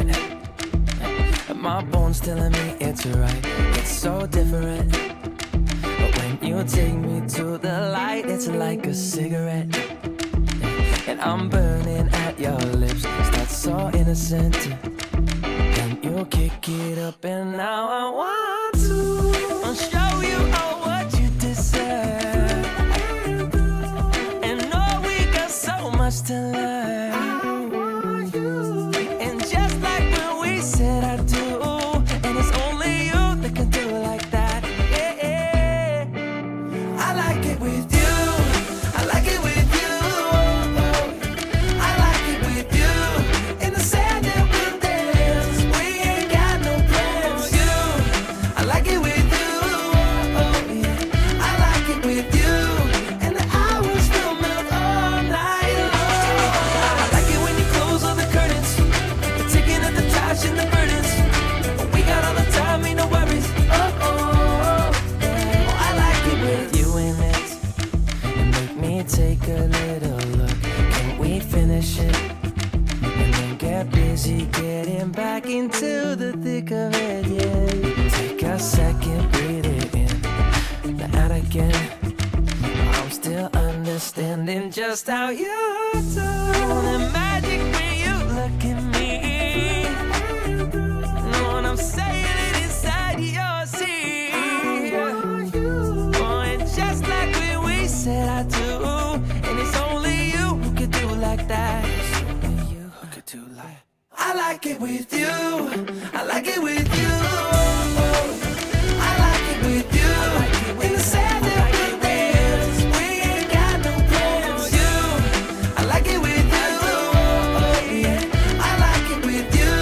it. My bones telling me it's right. It's so different. But when you take me to the light, it's like a cigarette. And I'm burning at your lips. Start so innocent. Then you kick it up, and now I want to show you all what you deserve. And know we got so much to learn. And just like when we said I do, and it's only you that can do it like that. Yeah. I like it with you. I like it with you. I like it with you. In the sand that we dance, we ain't got no plans. You, I like it with you. I like it with you. And the hours will melt all night long. I like it when you close all the curtains, taking out the trash and the burdens. We got all the time, ain't no worries. I like it with you in it. And make me take a little look. Can we finish it? And then get busy getting back into the thick of it, yeah. Take a second, breathe it in, now out again. I'm still understanding just how you do. The magic when you look at me. Know what I'm saying? It inside your seat. Oh, and just like when we said I do, and it's only you who could do like that. It's only you who could do like. I like it with you. I like it with you. I like it with you. In the sand that we dance, we ain't got no plans. You, I like it with you. I like it with you.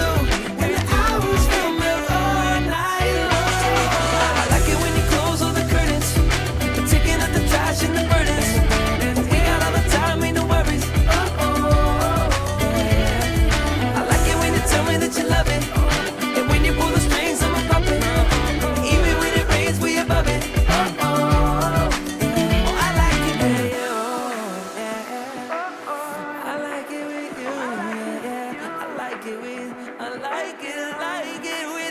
And the hours will melt all night long. I like it when you close all the curtains, taking out the trash and the burdens. We got all the time, ain't no worries. I like it when you tell me that you love it, and when you pull the strings, I'm a puppet. Even when it rains, we above it. I like it with you. I like it with you. I like it with. I like it with.